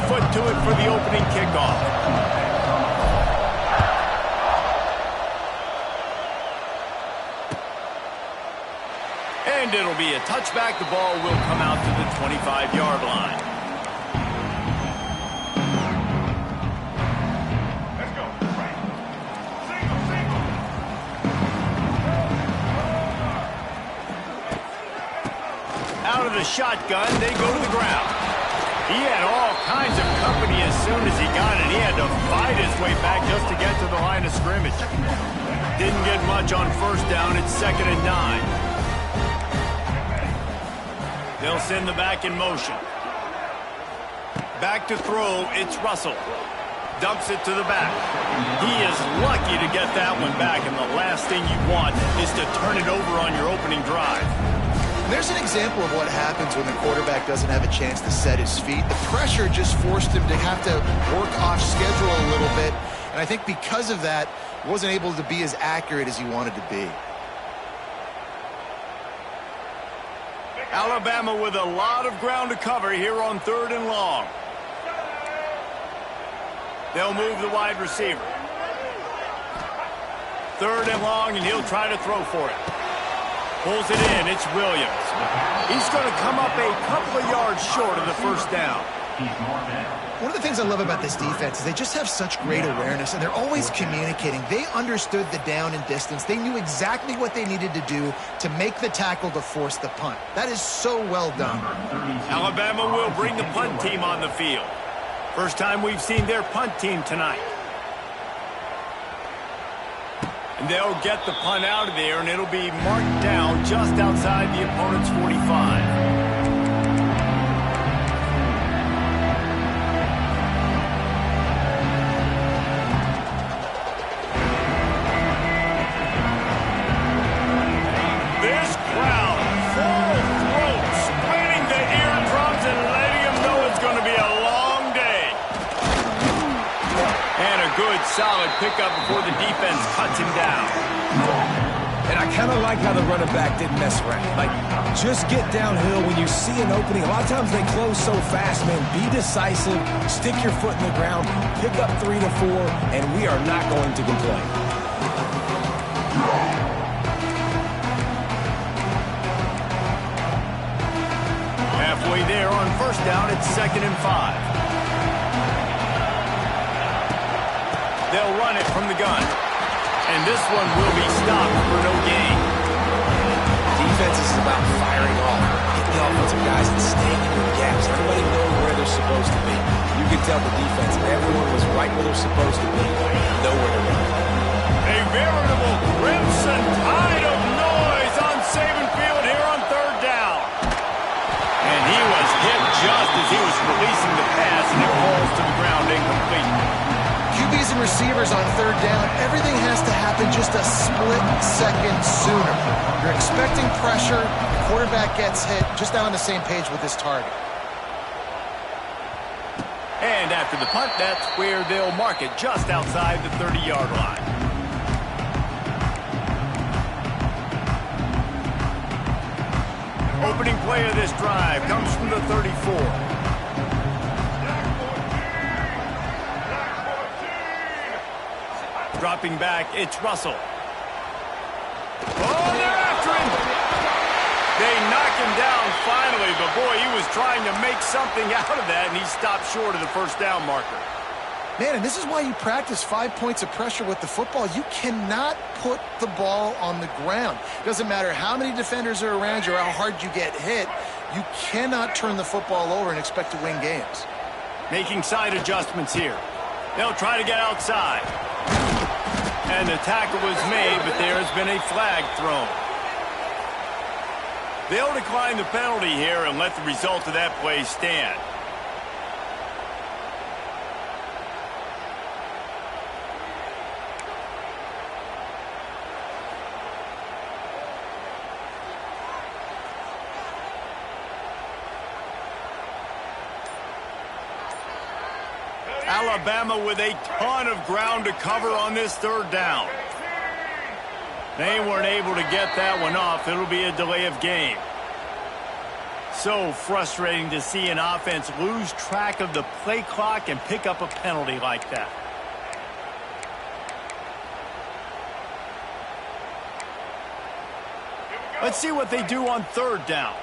foot to it for the opening kickoff. And it'll be a touchback. The ball will come out to the 25-yard line. Let's go. Right. Single. Out of the shotgun, they go to the ground. He had all kinds of company as soon as he got it. He had to fight his way back just to get to the line of scrimmage. Didn't get much on first down. It's 2nd and 9. They'll send the back in motion. Back to throw, it's Russell. Dumps it to the back. He is lucky to get that one back, and the last thing you want is to turn it over on your opening drive. There's an example of what happens when the quarterback doesn't have a chance to set his feet. The pressure just forced him to have to work off schedule a little bit, and I think because of that, wasn't able to be as accurate as he wanted to be. Alabama with a lot of ground to cover here on 3rd and long. They'll move the wide receiver. 3rd and long, and he'll try to throw for it. Pulls it in. It's Williams. He's going to come up a couple of yards short of the first down. One of the things I love about this defense is they just have such great awareness, and they're always communicating. They understood the down and distance. They knew exactly what they needed to do to make the tackle to force the punt. That is so well done. Alabama will bring the punt team on the field. First time we've seen their punt team tonight. And they'll get the punt out of there, and it'll be marked down just outside the opponent's 45. Solid pickup before the defense cuts him down. And I kind of like how the running back didn't mess around. Like, just get downhill when you see an opening. A lot of times they close so fast, man. Be decisive, stick your foot in the ground, pick up 3 to 4, and we are not going to complain. Halfway there on first down, it's 2nd and 5. They'll run it from the gun. And this one will be stopped for no gain. Defense is about firing off, hitting the offensive guys and staying in the gaps. Everybody knows where they're supposed to be. You can tell the defense, everyone was right where they're supposed to be. Nowhere to run. A veritable crimson tide of noise on Saban Field here on 3rd down. And he was hit just as he was releasing the pass, and it falls to the ground incomplete. QBs and receivers on 3rd down, everything has to happen just a split second sooner. You're expecting pressure, the quarterback gets hit, just not on the same page with his target. And after the punt, that's where they'll mark it, just outside the 30-yard line. Opening play of this drive comes from the 34. Dropping back, it's Russell. Oh, they're after him! They knock him down finally, but boy, he was trying to make something out of that, and he stopped short of the first down marker. Man, and this is why you practice 5 points of pressure with the football. You cannot put the ball on the ground. Doesn't matter how many defenders are around you or how hard you get hit, you cannot turn the football over and expect to win games. Making side adjustments here. They'll try to get outside. And the tackle was made, but there has been a flag thrown. They'll decline the penalty here and let the result of that play stand. Alabama with a ton of ground to cover on this 3rd down. They weren't able to get that one off. It'll be a delay of game. So frustrating to see an offense lose track of the play clock and pick up a penalty like that. Let's see what they do on third down.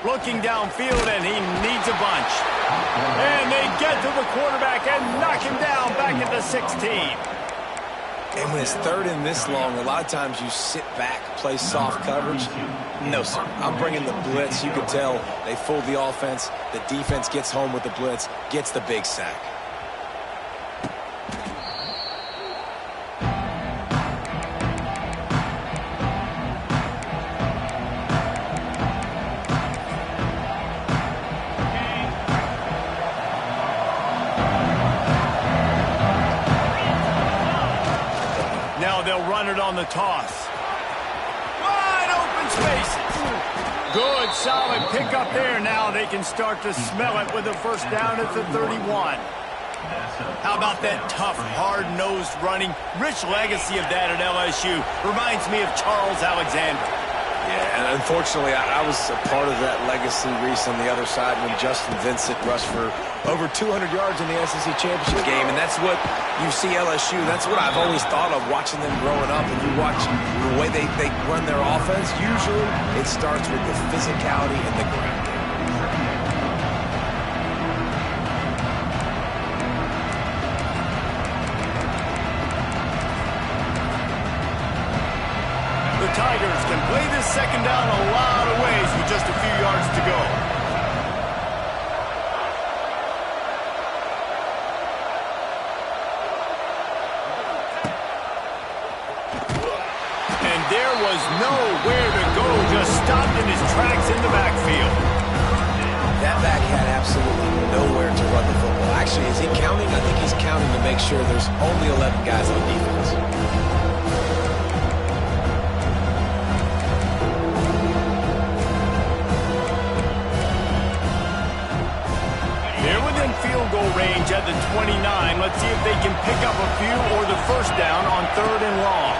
Looking downfield, and he needs a bunch. And they get to the quarterback and knock him down back at the 16. And when it's third and this long, a lot of times you sit back, play soft coverage. No, sir. I'm bringing the blitz. You can tell they fool the offense. The defense gets home with the blitz, gets the big sack. Run it on the toss. Wide open spaces. Good, solid pickup there. Now they can start to smell it with a first down at the 31. How about that tough, hard-nosed running? Rich legacy of that at LSU. Reminds me of Charles Alexander. Yeah, and unfortunately, I was a part of that legacy, Reese, on the other side when Justin Vincent rushed for over 200 yards in the SEC Championship game, and that's what you see LSU. That's what I've always thought of watching them growing up. And you watch the way they run their offense, usually it starts with the physicality and the ground game. The Tigers can play this second down a lot of ways with just a few yards to go. And there was nowhere to go, just stopped in his tracks in the backfield. That back had absolutely nowhere to run the football. Actually, is he counting? I think he's counting to make sure there's only 11 guys on defense. Field goal range at the 29. Let's see if they can pick up a few or the first down on third and long.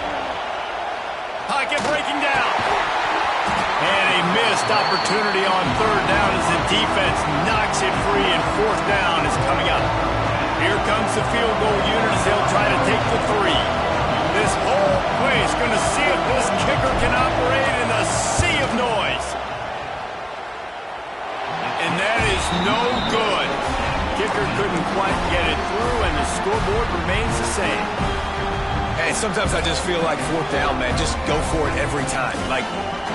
Pocket breaking down. And a missed opportunity on third down as the defense knocks it free, and fourth down is coming up. Here comes the field goal unit as they'll try to take the 3. This whole place going to see if this kicker can operate in a sea of noise. And that is no good. Kicker couldn't quite get it through, and the scoreboard remains the same. Hey, sometimes I just feel like fourth down, man. Just go for it every time. Like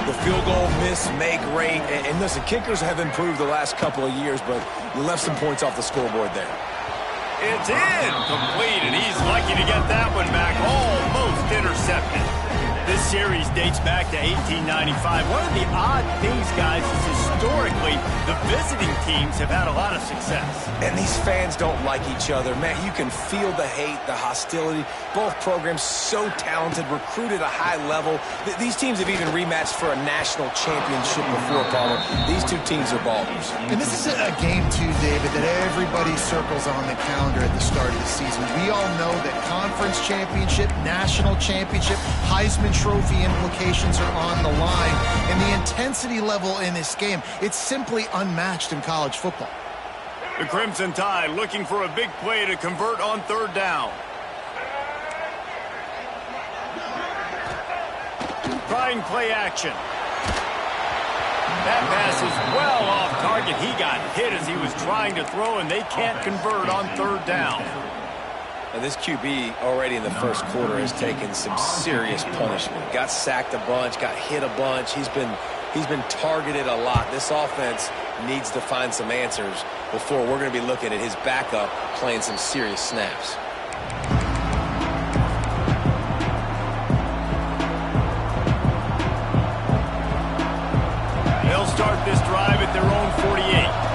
the field goal, miss, make, great. And listen, kickers have improved the last couple of years, but you left some points off the scoreboard there. It's incomplete, and he's lucky to get that one back. Almost intercepted. This series dates back to 1895. One of the odd things, guys, is historically the visiting teams have had a lot of success. And these fans don't like each other. Man, you can feel the hate, the hostility. Both programs so talented, recruited at a high level. These teams have even rematched for a national championship before, Palmer. These two teams are ballers. And this is a game, too, David, that everybody circles on the calendar at the start of the season. We all know that conference championship, national championship, Heisman Trophy implications are on the line. And the intensity level in this game, it's simply unmatched in college football. The Crimson Tide looking for a big play to convert on third down. Trying play action. That pass is well off target. He got hit as he was trying to throw, and they can't convert on third down. And this QB already in the first quarter has taken some serious punishment. Got sacked a bunch, got hit a bunch. He's been targeted a lot. This offense needs to find some answers before we're going to be looking at his backup playing some serious snaps. They'll start this drive at their own 48.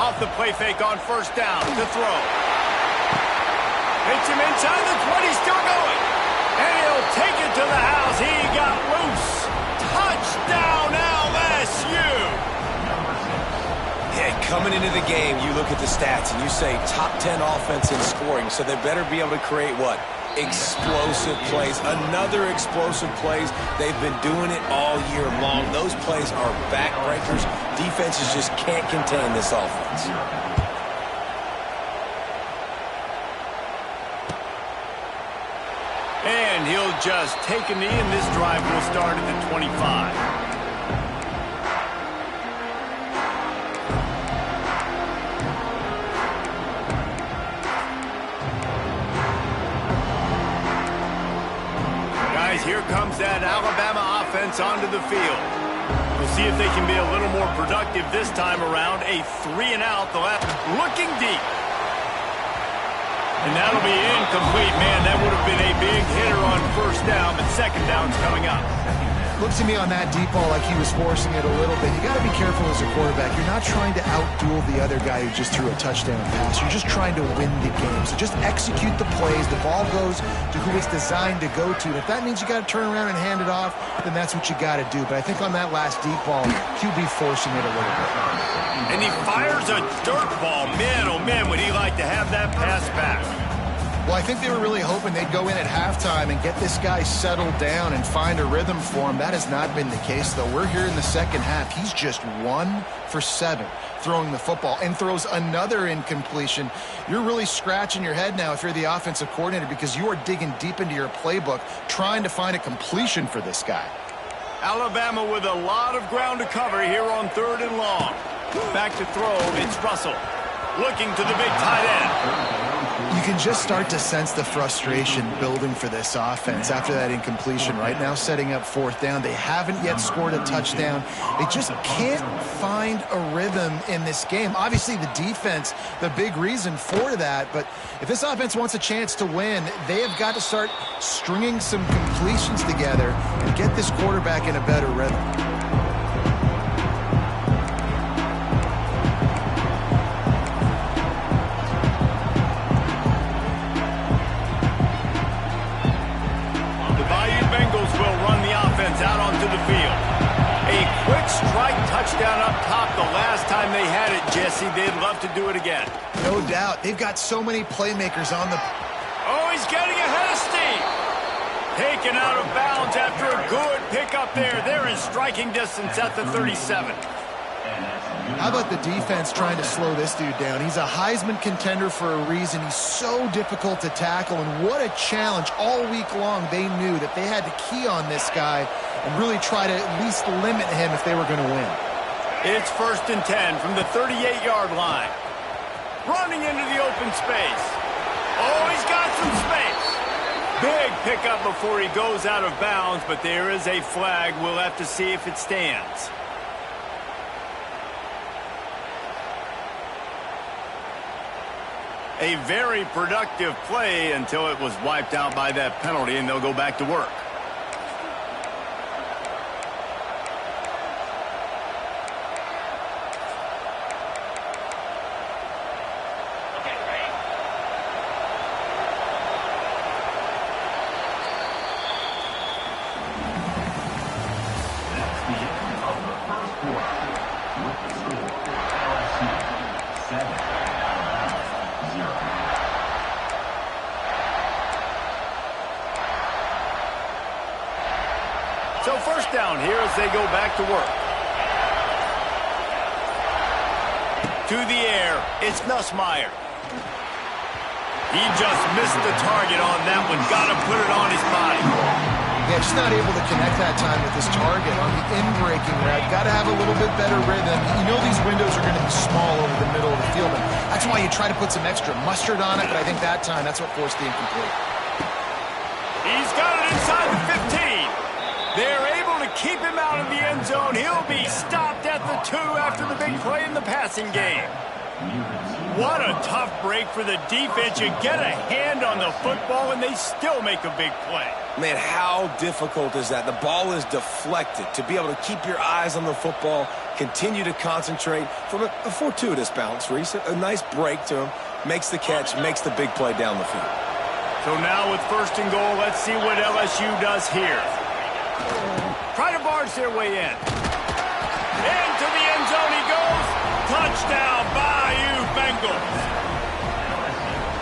Off the play fake on first down to throw. Hits him inside the 20, still going. And he'll take it to the house. He got loose. Touchdown LSU. Yeah, coming into the game, you look at the stats and you say top 10 offense in scoring, so they better be able to create what? explosive plays. Another explosive plays. They've been doing it all year long. Those plays are backbreakers. Defenses just can't contain this offense. And he'll just take a knee, and this drive will start at the 25. Guys, here comes that Alabama offense onto the field. We'll see if they can be a little more productive this time around. A 3-and-out, the left, looking deep. And that'll be incomplete. Man, that would have been a big hitter on first down, but second down's coming up. Looked to me on that deep ball like he was forcing it a little bit. You got to be careful as a quarterback. You're not trying to outduel the other guy who just threw a touchdown pass. You're just trying to win the game. So just execute the plays. The ball goes to who it's designed to go to. And if that means you got to turn around and hand it off, then that's what you got to do. But I think on that last deep ball, QB forcing it a little bit. And he fires a dirt ball. Man, oh man, would he like to have that pass back. Well, I think they were really hoping they'd go in at halftime and get this guy settled down and find a rhythm for him. That has not been the case, though. We're here in the second half. He's just 1 for 7 throwing the football and throws another incompletion. You're really scratching your head now if you're the offensive coordinator because you are digging deep into your playbook trying to find a completion for this guy. Alabama with a lot of ground to cover here on 3rd and long. Back to throw, it's Russell. Looking to the big tight end. You can just start to sense the frustration building for this offense after that incompletion. Right now setting up 4th down. They haven't yet scored a touchdown. They just can't find a rhythm in this game. Obviously the defense, the big reason for that, but if this offense wants a chance to win, they have got to start stringing some completions together and get this quarterback in a better rhythm. Out onto the field. A quick strike touchdown up top the last time they had it, Jesse. They'd love to do it again. No doubt. They've got so many playmakers on the... Oh, he's getting ahead of steam. Taken out of bounds after a good pickup there. They're in striking distance at the 37. How about the defense trying to slow this dude down? He's a Heisman contender for a reason. He's so difficult to tackle, and what a challenge. All week long, they knew that they had to key on this guy and really try to at least limit him if they were going to win. It's 1st and 10 from the 38-yard line. Running into the open space. Oh, he's got some space. Big pickup before he goes out of bounds, but there is a flag. We'll have to see if it stands. A very productive play until it was wiped out by that penalty, and they'll go back to work. So 1st down here as they go back to work. To the air, it's Nussmeier. He just missed the target on that one. Got to put it on his body. Yeah, just not able to connect that time with his target on the in-breaking route. Got to have a little bit better rhythm. You know these windows are going to be small over the middle of the field, and that's why you try to put some extra mustard on it, but I think that time that's what forced the incomplete. He's got it inside the 15. They're able to keep him out of the end zone. He'll be stopped at the 2 after the big play in the passing game. What a tough break for the defense. You get a hand on the football, and they still make a big play. Man, how difficult is that? The ball is deflected. To be able to keep your eyes on the football, continue to concentrate from a fortuitous bounce, Reese. A nice break to him, makes the catch, makes the big play down the field. So now with 1st and goal, let's see what LSU does here. Try to barge their way in. Into the end zone he goes. Touchdown, Bayou Bengals.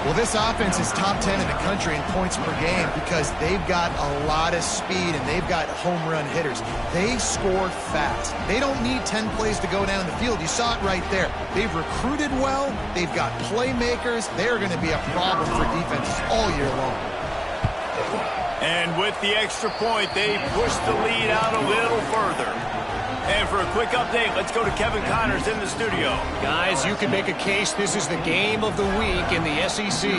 Well, this offense is top 10 in the country in points per game because they've got a lot of speed and they've got home run hitters. They score fast. They don't need 10 plays to go down the field. You saw it right there. They've recruited well. They've got playmakers. They're going to be a problem for defenses all year long. And with the extra point, they push the lead out a little further. And for a quick update, let's go to Kevin Connors in the studio. Guys, you can make a case this is the game of the week in the SEC.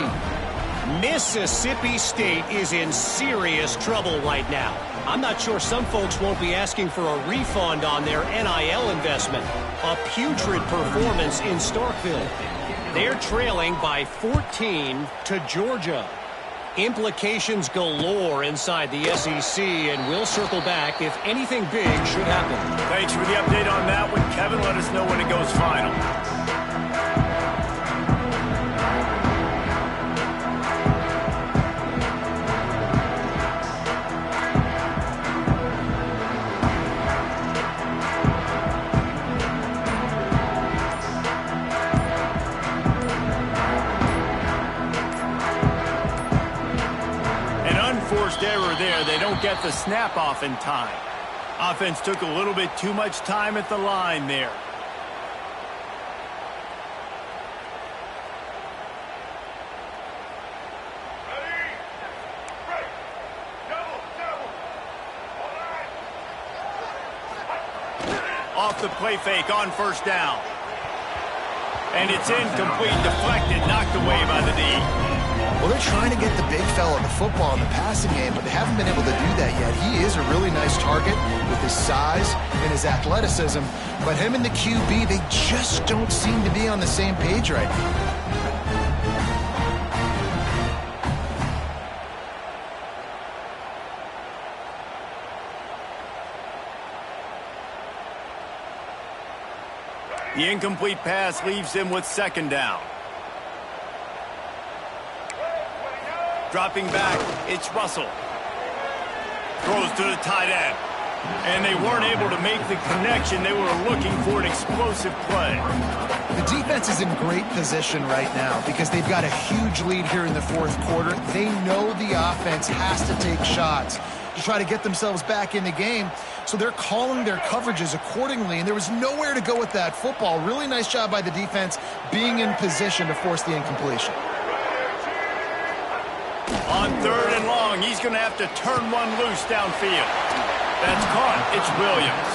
Mississippi State is in serious trouble right now. I'm not sure some folks won't be asking for a refund on their NIL investment. A putrid performance in Starkville. They're trailing by 14 to Georgia. Implications galore inside the SEC, and we'll circle back if anything big should happen. Thanks for the update on that one, Kevin. Let us know when it goes final. Forced error there. They don't get the snap off in time. Offense took a little bit too much time at the line there. Ready? Right. Double. All right. Off the play fake on first down. And it's incomplete, deflected, knocked away by the D. Well, they're trying to get the big fella the football in the passing game, but they haven't been able to do that yet. He is a really nice target with his size and his athleticism, but him and the QB, they just don't seem to be on the same page right now. The incomplete pass leaves him with second down. Dropping back, it's Russell. Throws to the tight end. And they weren't able to make the connection. They were looking for an explosive play. The defense is in great position right now because they've got a huge lead here in the fourth quarter. They know the offense has to take shots to try to get themselves back in the game. So they're calling their coverages accordingly, and there was nowhere to go with that football. Really nice job by the defense being in position to force the incompletion. On third and long, he's going to have to turn one loose downfield. That's caught. It's Williams.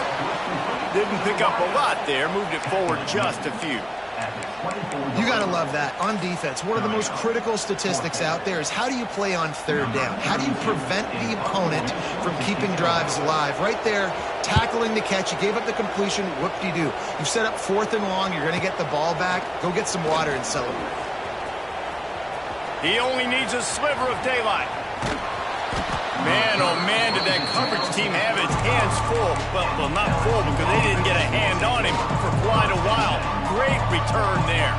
Didn't pick up a lot there. Moved it forward just a few. You got to love that. On defense, one of the most critical statistics out there is how do you play on third down? How do you prevent the opponent from keeping drives alive? Right there, tackling the catch. You gave up the completion. Whoop-de-doo. You've set up fourth and long. You're going to get the ball back. Go get some water and celebrate. He only needs a sliver of daylight. Man, oh man, did that coverage team have its hands full. Well, not full because they didn't get a hand on him for quite a while. Great return there.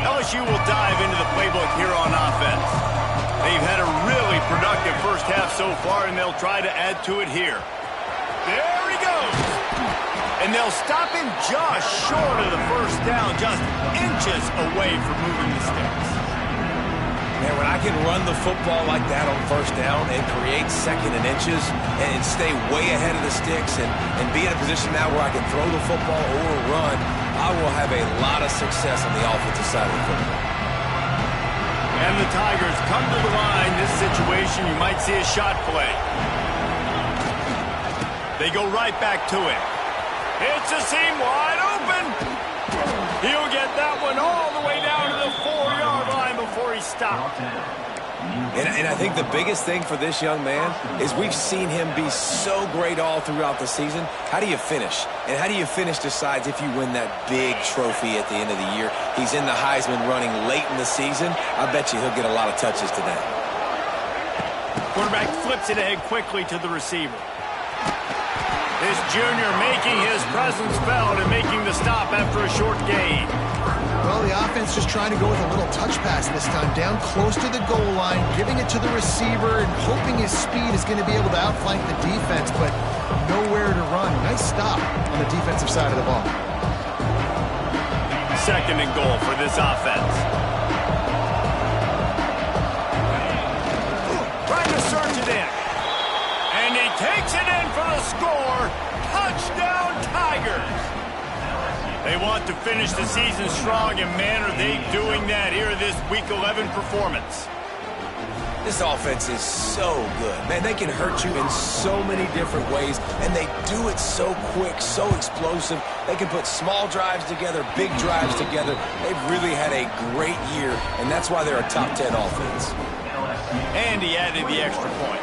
LSU will dive into the playbook here on offense. They've had a really productive first half so far, and they'll try to add to it here. There he goes. And they'll stop him just short of the first down, just inches away from moving the sticks. Man, when I can run the football like that on first down and create second and inches and stay way ahead of the sticks and be in a position now where I can throw the football or run, I will have a lot of success on the offensive side of the football. And the Tigers come to the line. This situation, you might see a shot play. They go right back to it. It's a seam wide open. He'll get that one all the way down to the 4-yard line before he stopped. And I think the biggest thing for this young man is we've seen him be so great all throughout the season. How do you finish? And how do you finish decides if you win that big trophy at the end of the year. He's in the Heisman running late in the season. I bet you he'll get a lot of touches today. Quarterback flips it ahead quickly to the receiver. This junior making his presence felt and making the stop after a short gain. Well, the offense just trying to go with a little touch pass this time, down close to the goal line, giving it to the receiver and hoping his speed is going to be able to outflank the defense, but nowhere to run. Nice stop on the defensive side of the ball. Second and goal for this offense. Trying to search it in. And he takes it in for the score. Touchdown, Tigers. They want to finish the season strong, and man, are they doing that here in this Week 11 performance. This offense is so good. Man, they can hurt you in so many different ways, and they do it so quick, so explosive. They can put small drives together, big drives together. They've really had a great year, and that's why they're a top 10 offense. And he added the extra point.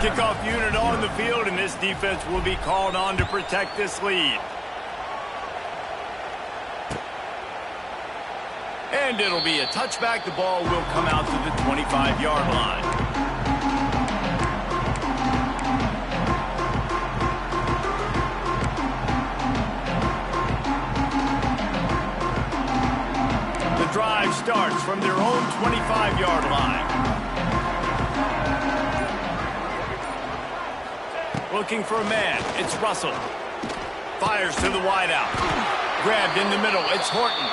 Kickoff unit on the field, and this defense will be called on to protect this lead. And it'll be a touchback. The ball will come out to the 25-yard line. The drive starts from their own 25-yard line. Looking for a man. It's Russell. Fires to the wideout. Grabbed in the middle. It's Horton.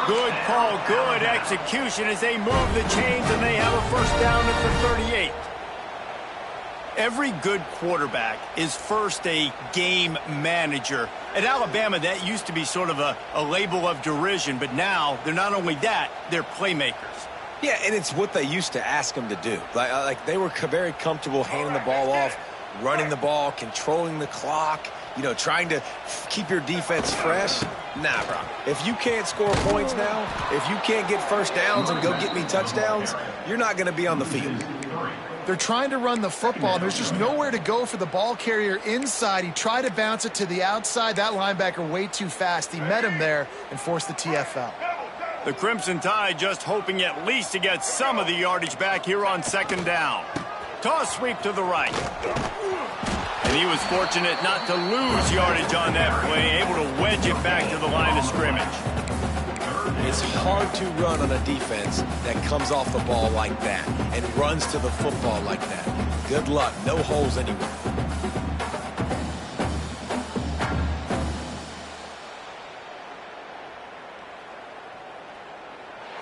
Good call, good execution as they move the chains, and they have a first down at the 38. Every good quarterback is first a game manager. At Alabama, that used to be sort of a label of derision, but now they're not only that, they're playmakers. Yeah, and it's what they used to ask them to do. Like they were very comfortable handing the ball off, running the ball, controlling the clock, trying to keep your defense fresh. Nah, bro. If you can't score points now, if you can't get first downs and go get me touchdowns, you're not going to be on the field. They're trying to run the football. There's just nowhere to go for the ball carrier inside. He tried to bounce it to the outside. That linebacker way too fast. He met him there and forced the TFL. The Crimson Tide just hoping at least to get some of the yardage back here on second down. Toss sweep to the right. And he was fortunate not to lose yardage on that play, able to wedge it back to the line of scrimmage. It's hard to run on a defense that comes off the ball like that and runs to the football like that. Good luck. No holes anywhere.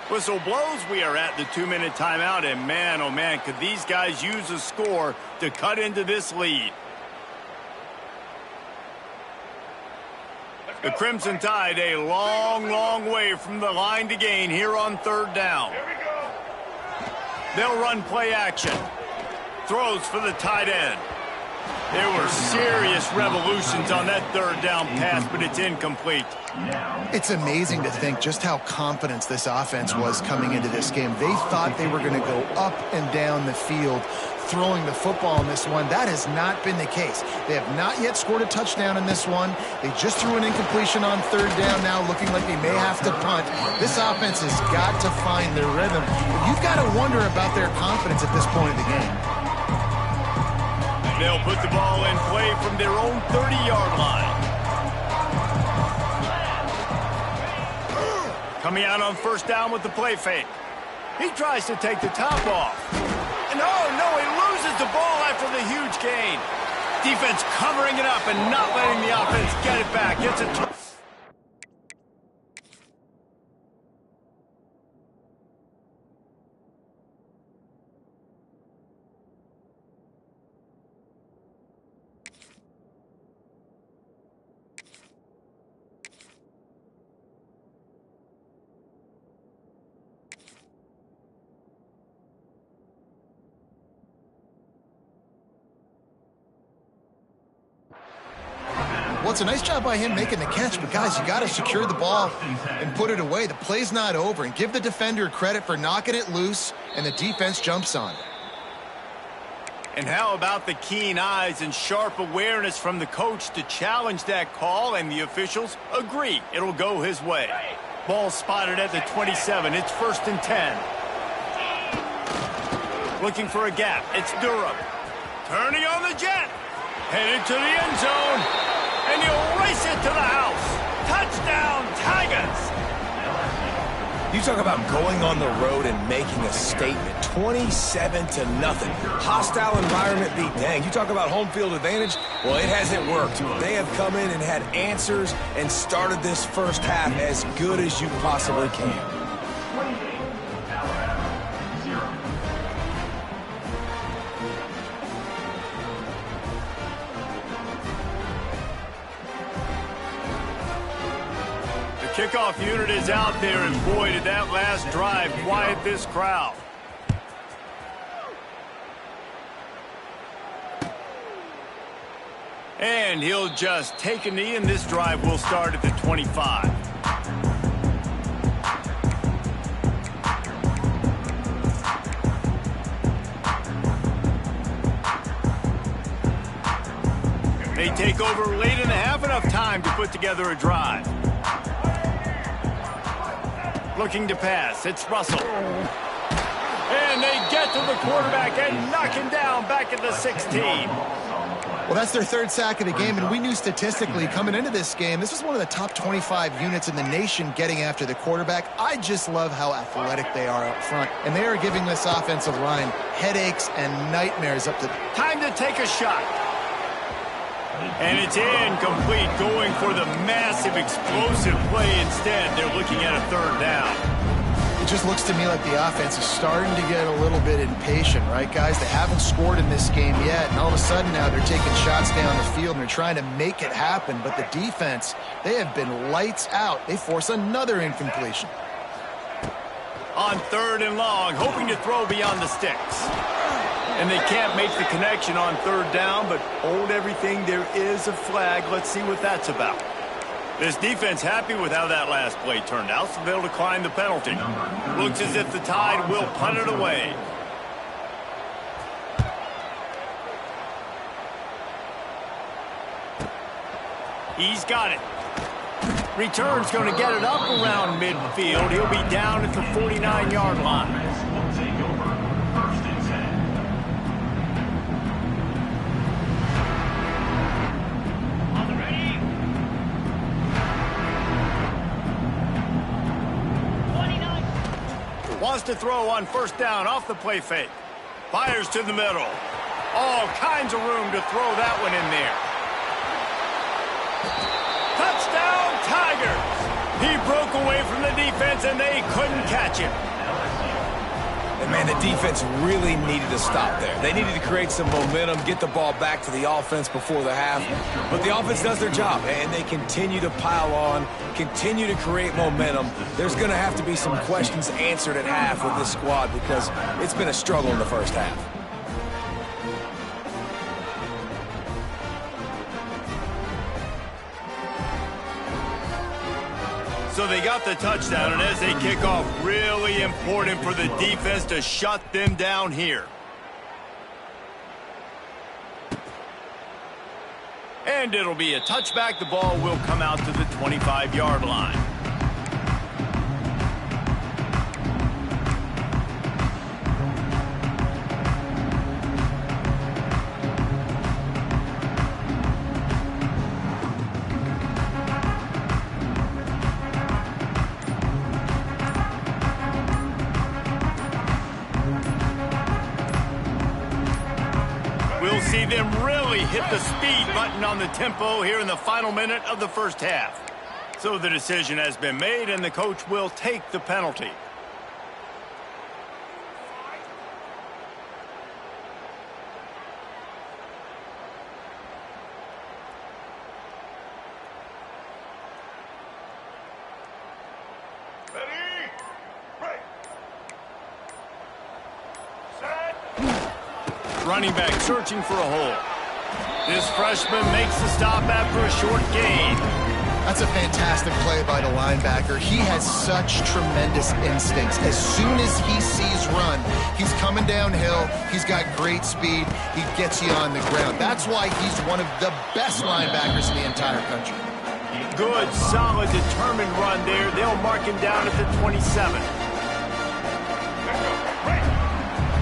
Whistle blows. We are at the 2-minute timeout, and man, oh man, could these guys use a score to cut into this lead. The Crimson Tide a long, long way from the line to gain here on third down. They'll run play action. Throws for the tight end. There were serious revolutions on that third down pass, but it's incomplete. It's amazing to think just how confident this offense was coming into this game. They thought they were going to go up and down the field throwing the football in this one. That has not been the case. They have not yet scored a touchdown in this one. They just threw an incompletion on third down now, looking like they may have to punt. This offense has got to find their rhythm. You've got to wonder about their confidence at this point in the game. They'll put the ball in play from their own 30-yard line. Coming out on first down with the play fake. He tries to take the top off. And oh no, he loses the ball after the huge gain. Defense covering it up and not letting the offense get it back. Gets it. Well, it's a nice job by him making the catch, but guys, you got to secure the ball and put it away. The play's not over, and give the defender credit for knocking it loose, and the defense jumps on it. And how about the keen eyes and sharp awareness from the coach to challenge that call, and the officials agree it'll go his way. Ball spotted at the 27. It's 1st and 10. Looking for a gap. It's Durham. Turning on the jet. Headed to the end zone. And he'll race it to the house. Touchdown, Tigers! You talk about going on the road and making a statement. 27-0. Hostile environment be danged. You talk about home field advantage. Well, it hasn't worked. They have come in and had answers and started this first half as good as you possibly can. Kickoff unit is out there, and boy, did that last drive quiet this crowd. And he'll just take a knee, and this drive will start at the 25. They take over late in the half, enough time to put together a drive. Looking to pass. It's Russell. And they get to the quarterback and knock him down back at the 16. Well, that's their third sack of the game, and we knew statistically coming into this game, this was one of the top 25 units in the nation getting after the quarterback. I just love how athletic they are up front, and they are giving this offensive line headaches and nightmares up to... Time to take a shot. And it's incomplete, going for the massive, explosive play instead. They're looking at a third down. It just looks to me like the offense is starting to get a little bit impatient, right, guys? They haven't scored in this game yet, and all of a sudden now they're taking shots down the field and they're trying to make it happen. But the defense, they have been lights out. They force another incompletion. On third and long, hoping to throw beyond the sticks. And they can't make the connection on third down, but hold everything, there is a flag. Let's see what that's about. This defense happy with how that last play turned out, so they'll decline the penalty. Looks as if the Tide will punt it away. He's got it. Return's going to get it up around midfield. He'll be down at the 49-yard line. Wants to throw on first down off the play fake. Fires to the middle. All kinds of room to throw that one in there. Touchdown, Tigers! He broke away from the defense, and they couldn't catch him. And, man, the defense really needed to stop there. They needed to create some momentum, get the ball back to the offense before the half. But the offense does their job, and they continue to pile on, continue to create momentum. There's going to have to be some questions answered at half with this squad because it's been a struggle in the first half. So they got the touchdown, and as they kick off, really important for the defense to shut them down here. And it'll be a touchback. The ball will come out to the 25-yard line. We'll see them really hit the speed button on the tempo here in the final minute of the first half. So the decision has been made, and the coach will take the penalty. Ready? Right. Set. Running back searching for a hole. This freshman makes the stop after a short gain. That's a fantastic play by the linebacker. He has such tremendous instincts. As soon as he sees run, he's coming downhill. He's got great speed. He gets you on the ground. That's why he's one of the best linebackers in the entire country. Good, solid, determined run there. They'll mark him down at the 27.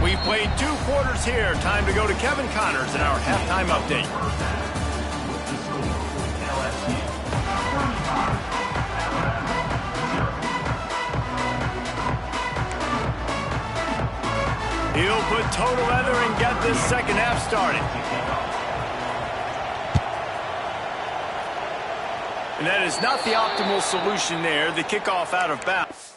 We've played 2 quarters here. Time to go to Kevin Connors in our halftime update. toe together and get this second half started. And that is not the optimal solution there. The kickoff out of bounds.